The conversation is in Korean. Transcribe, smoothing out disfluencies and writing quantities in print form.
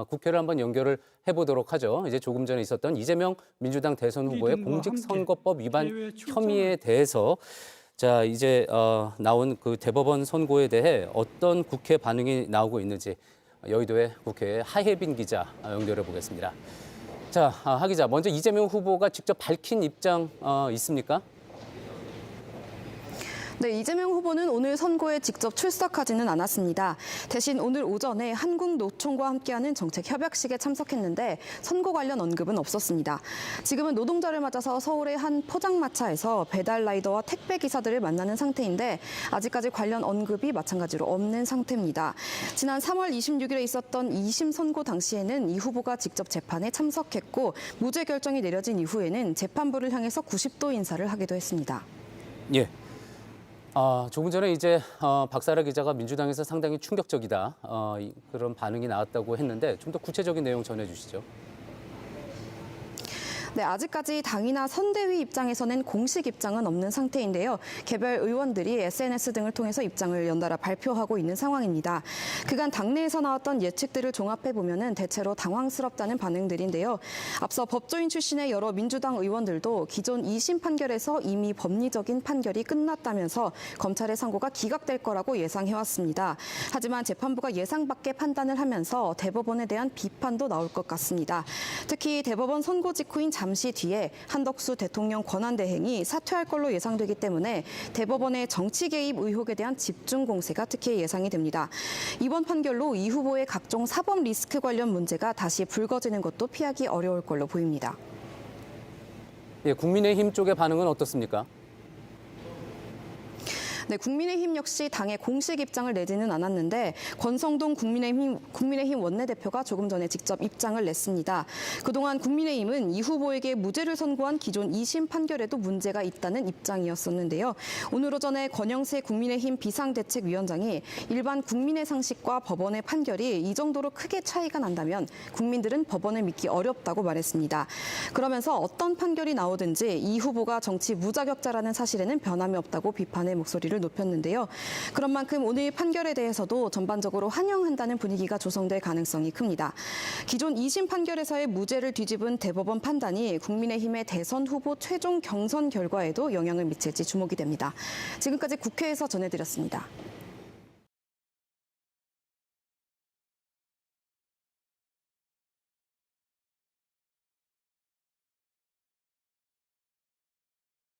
국회를 한번 연결을 해보도록 하죠. 이제 조금 전에 있었던 이재명 민주당 대선 후보의 공직선거법 위반 혐의에 대해서 자 이제 나온 그 대법원 선고에 대해 어떤 국회 반응이 나오고 있는지 여의도의 국회의 하혜빈 기자 연결해 보겠습니다. 자, 하 기자, 먼저 이재명 후보가 직접 밝힌 입장 있습니까? 네, 이재명 후보는 오늘 선고에 직접 출석하지는 않았습니다. 대신 오늘 오전에 한국노총과 함께하는 정책협약식에 참석했는데 선고 관련 언급은 없었습니다. 지금은 노동절을 맞아서 서울의 한 포장마차에서 배달 라이더와 택배 기사들을 만나는 상태인데 아직까지 관련 언급이 마찬가지로 없는 상태입니다. 지난 3월 26일에 있었던 2심 선고 당시에는 이 후보가 직접 재판에 참석했고 무죄 결정이 내려진 이후에는 재판부를 향해서 90도 인사를 하기도 했습니다. 예. 조금 전에 이제 박사라 기자가 민주당에서 상당히 충격적이다 그런 반응이 나왔다고 했는데 좀 더 구체적인 내용 전해주시죠. 네, 아직까지 당이나 선대위 입장에서는 공식 입장은 없는 상태인데요. 개별 의원들이 SNS 등을 통해서 입장을 연달아 발표하고 있는 상황입니다. 그간 당내에서 나왔던 예측들을 종합해보면 대체로 당황스럽다는 반응들인데요. 앞서 법조인 출신의 여러 민주당 의원들도 기존 2심 판결에서 이미 법리적인 판결이 끝났다면서 검찰의 선고가 기각될 거라고 예상해왔습니다. 하지만 재판부가 예상 밖의 판단을 하면서 대법원에 대한 비판도 나올 것 같습니다. 특히 대법원 선고 직후인 잠시 뒤에 한덕수 대통령 권한대행이 사퇴할 걸로 예상되기 때문에 대법원의 정치 개입 의혹에 대한 집중 공세가 특히 예상이 됩니다. 이번 판결로 이 후보의 각종 사법 리스크 관련 문제가 다시 불거지는 것도 피하기 어려울 걸로 보입니다. 예, 국민의힘 쪽의 반응은 어떻습니까? 네, 국민의힘 역시 당의 공식 입장을 내지는 않았는데 권성동 국민의힘 원내대표가 조금 전에 직접 입장을 냈습니다. 그동안 국민의힘은 이 후보에게 무죄를 선고한 기존 2심 판결에도 문제가 있다는 입장이었었는데요. 오늘 오전에 권영세 국민의힘 비상대책위원장이 일반 국민의 상식과 법원의 판결이 이 정도로 크게 차이가 난다면 국민들은 법원을 믿기 어렵다고 말했습니다. 그러면서 어떤 판결이 나오든지 이 후보가 정치 무자격자라는 사실에는 변함이 없다고 비판의 목소리를 높였는데요. 그런 만큼 오늘 판결에 대해서도 전반적으로 환영한다는 분위기가 조성될 가능성이 큽니다. 기존 2심 판결에서의 무죄를 뒤집은 대법원 판단이 국민의힘의 대선 후보 최종 경선 결과에도 영향을 미칠지 주목이 됩니다. 지금까지 국회에서 전해드렸습니다.